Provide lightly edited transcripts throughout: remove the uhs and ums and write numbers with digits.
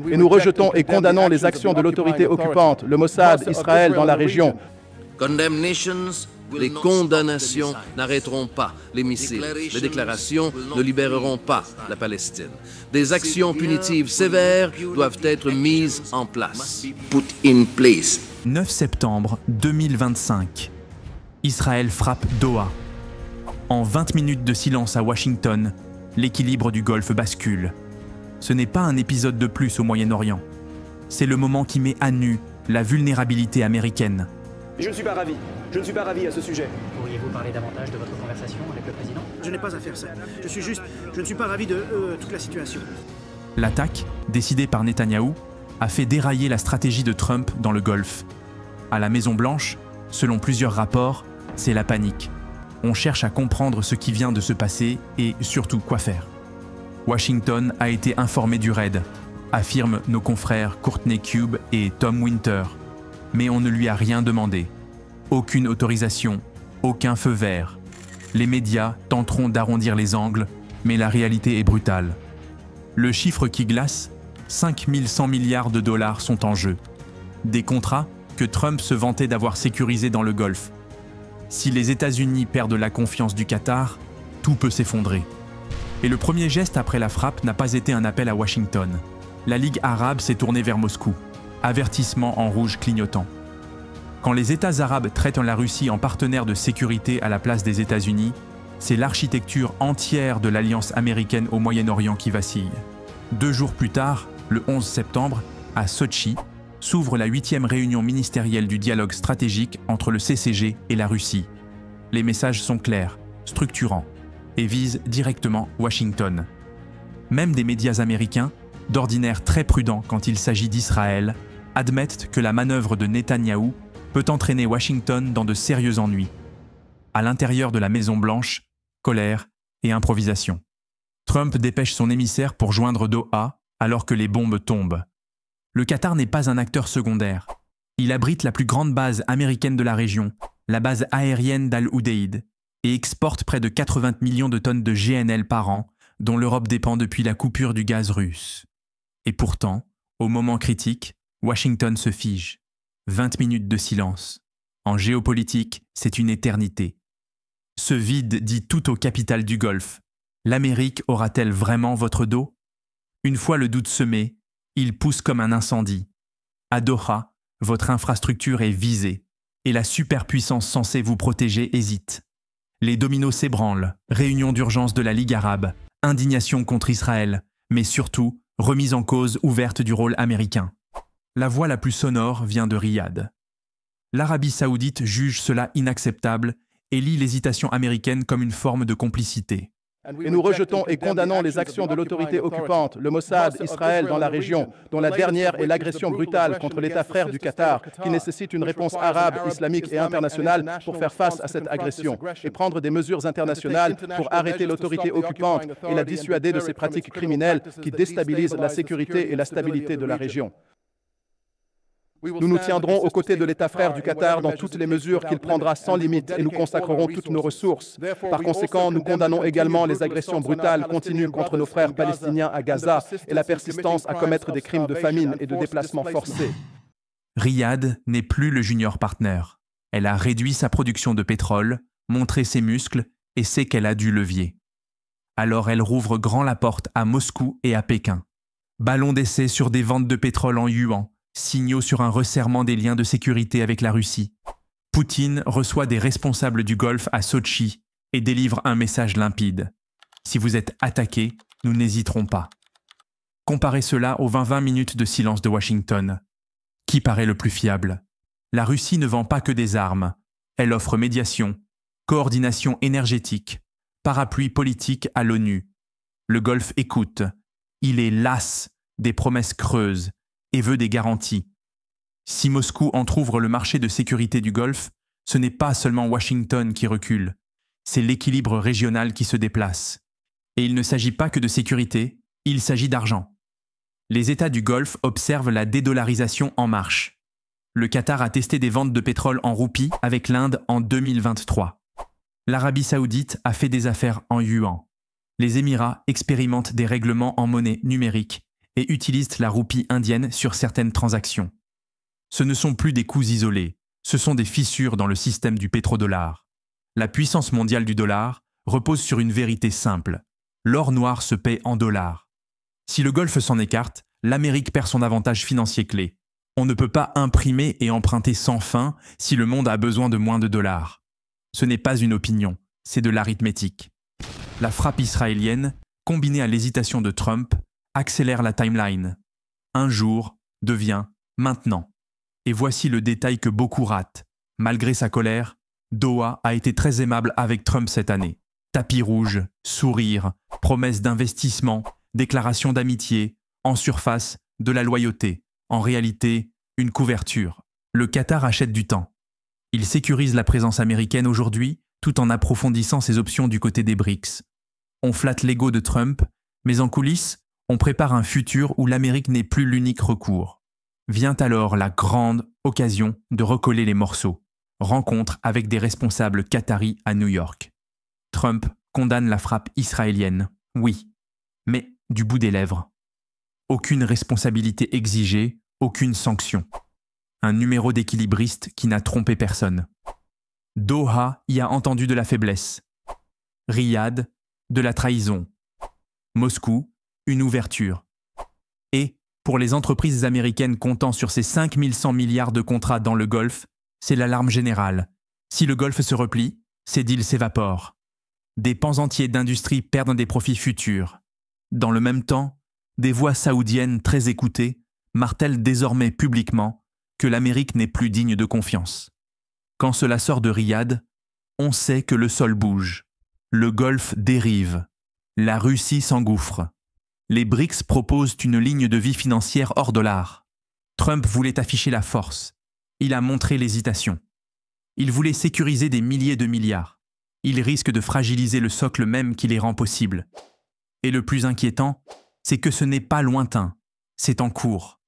Et nous rejetons et condamnons les actions de l'autorité occupante, le Mossad, Israël dans la région. Les condamnations n'arrêteront pas les missiles. Les déclarations ne libéreront pas la Palestine. Des actions punitives sévères doivent être mises en place. 9 septembre 2025. Israël frappe Doha. En 20 minutes de silence à Washington, l'équilibre du Golfe bascule. Ce n'est pas un épisode de plus au Moyen-Orient. C'est le moment qui met à nu la vulnérabilité américaine. Je ne suis pas ravi. Je ne suis pas ravi à ce sujet. Pourriez-vous parler davantage de votre conversation avec le président? Je n'ai pas à faire ça. Je ne suis pas ravi de toute la situation. L'attaque, décidée par Netanyahou, a fait dérailler la stratégie de Trump dans le Golfe. À la Maison-Blanche, selon plusieurs rapports, c'est la panique. On cherche à comprendre ce qui vient de se passer et surtout quoi faire. Washington a été informé du raid, affirment nos confrères Courtney Cube et Tom Winter. Mais on ne lui a rien demandé. Aucune autorisation, aucun feu vert. Les médias tenteront d'arrondir les angles, mais la réalité est brutale. Le chiffre qui glace, 5100 milliards de dollars sont en jeu. Des contrats que Trump se vantait d'avoir sécurisés dans le Golfe. Si les États-Unis perdent la confiance du Qatar, tout peut s'effondrer. Et le premier geste après la frappe n'a pas été un appel à Washington. La Ligue arabe s'est tournée vers Moscou. Avertissement en rouge clignotant. Quand les États arabes traitent la Russie en partenaire de sécurité à la place des États-Unis, c'est l'architecture entière de l'alliance américaine au Moyen-Orient qui vacille. 2 jours plus tard, le 11 septembre, à Sotchi, s'ouvre la 8e réunion ministérielle du dialogue stratégique entre le CCG et la Russie. Les messages sont clairs, structurants, et visent directement Washington. Même des médias américains, d'ordinaire très prudents quand il s'agit d'Israël, admettent que la manœuvre de Netanyahou peut entraîner Washington dans de sérieux ennuis. À l'intérieur de la Maison-Blanche, colère et improvisation. Trump dépêche son émissaire pour joindre Doha alors que les bombes tombent. Le Qatar n'est pas un acteur secondaire. Il abrite la plus grande base américaine de la région, la base aérienne d'Al Udeid, et exporte près de 80 millions de tonnes de GNL par an, dont l'Europe dépend depuis la coupure du gaz russe. Et pourtant, au moment critique, Washington se fige. 20 minutes de silence. En géopolitique, c'est une éternité. Ce vide dit tout au capital du Golfe. L'Amérique aura-t-elle vraiment votre dos? Une fois le doute semé, il pousse comme un incendie. À Doha, votre infrastructure est visée, et la superpuissance censée vous protéger hésite. Les dominos s'ébranlent, réunion d'urgence de la Ligue arabe, indignation contre Israël, mais surtout, remise en cause ouverte du rôle américain. La voix la plus sonore vient de Riyad. L'Arabie saoudite juge cela inacceptable et lit l'hésitation américaine comme une forme de complicité. Et nous rejetons et condamnons les actions de l'autorité occupante, le Mossad, Israël dans la région, dont la dernière est l'agression brutale contre l'État frère du Qatar, qui nécessite une réponse arabe, islamique et internationale pour faire face à cette agression et prendre des mesures internationales pour arrêter l'autorité occupante et la dissuader de ces pratiques criminelles qui déstabilisent la sécurité et la stabilité de la région. Nous nous tiendrons aux côtés de l'État frère du Qatar dans toutes les mesures qu'il prendra sans limite et nous consacrerons toutes nos ressources. Par conséquent, nous condamnons également les agressions brutales continues contre nos frères palestiniens à Gaza et la persistance à commettre des crimes de famine et de déplacement forcé. Riyad n'est plus le junior partner. Elle a réduit sa production de pétrole, montré ses muscles et sait qu'elle a du levier. Alors elle rouvre grand la porte à Moscou et à Pékin. Ballon d'essai sur des ventes de pétrole en yuan, signaux sur un resserrement des liens de sécurité avec la Russie. Poutine reçoit des responsables du Golfe à Sotchi et délivre un message limpide. Si vous êtes attaqué, nous n'hésiterons pas. Comparez cela aux 20 minutes de silence de Washington. Qui paraît le plus fiable? La Russie ne vend pas que des armes. Elle offre médiation, coordination énergétique, parapluie politique à l'ONU. Le Golfe écoute. Il est las des promesses creuses et veut des garanties. Si Moscou entrouvre le marché de sécurité du Golfe, ce n'est pas seulement Washington qui recule, c'est l'équilibre régional qui se déplace. Et il ne s'agit pas que de sécurité, il s'agit d'argent. Les États du Golfe observent la dédollarisation en marche. Le Qatar a testé des ventes de pétrole en roupies avec l'Inde en 2023. L'Arabie saoudite a fait des affaires en yuan. Les Émirats expérimentent des règlements en monnaie numérique et utilisent la roupie indienne sur certaines transactions. Ce ne sont plus des coûts isolés, ce sont des fissures dans le système du pétrodollar. La puissance mondiale du dollar repose sur une vérité simple. L'or noir se paie en dollars. Si le Golfe s'en écarte, l'Amérique perd son avantage financier clé. On ne peut pas imprimer et emprunter sans fin si le monde a besoin de moins de dollars. Ce n'est pas une opinion, c'est de l'arithmétique. La frappe israélienne, combinée à l'hésitation de Trump, accélère la timeline. Un jour devient maintenant. Et voici le détail que beaucoup ratent. Malgré sa colère, Doha a été très aimable avec Trump cette année. Tapis rouge, sourire, promesses d'investissement, déclarations d'amitié, en surface, de la loyauté. En réalité, une couverture. Le Qatar achète du temps. Il sécurise la présence américaine aujourd'hui tout en approfondissant ses options du côté des BRICS. On flatte l'ego de Trump, mais en coulisses, on prépare un futur où l'Amérique n'est plus l'unique recours. Vient alors la grande occasion de recoller les morceaux. Rencontre avec des responsables qataris à New York. Trump condamne la frappe israélienne, oui, mais du bout des lèvres. Aucune responsabilité exigée, aucune sanction. Un numéro d'équilibriste qui n'a trompé personne. Doha y a entendu de la faiblesse. Riyad, de la trahison. Moscou, une ouverture. Et, pour les entreprises américaines comptant sur ces 5100 milliards de contrats dans le Golfe, c'est l'alarme générale. Si le Golfe se replie, ces deals s'évaporent. Des pans entiers d'industrie perdent des profits futurs. Dans le même temps, des voix saoudiennes très écoutées martèlent désormais publiquement que l'Amérique n'est plus digne de confiance. Quand cela sort de Riyad, on sait que le sol bouge. Le Golfe dérive. La Russie s'engouffre. Les BRICS proposent une ligne de vie financière hors dollar. Trump voulait afficher la force. Il a montré l'hésitation. Il voulait sécuriser des milliers de milliards. Il risque de fragiliser le socle même qui les rend possibles. Et le plus inquiétant, c'est que ce n'est pas lointain, c'est en cours.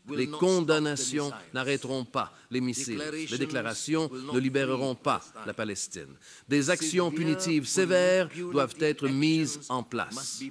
Les condamnations n'arrêteront pas les missiles. Les déclarations ne libéreront pas la Palestine. Des actions punitives sévères doivent être mises en place.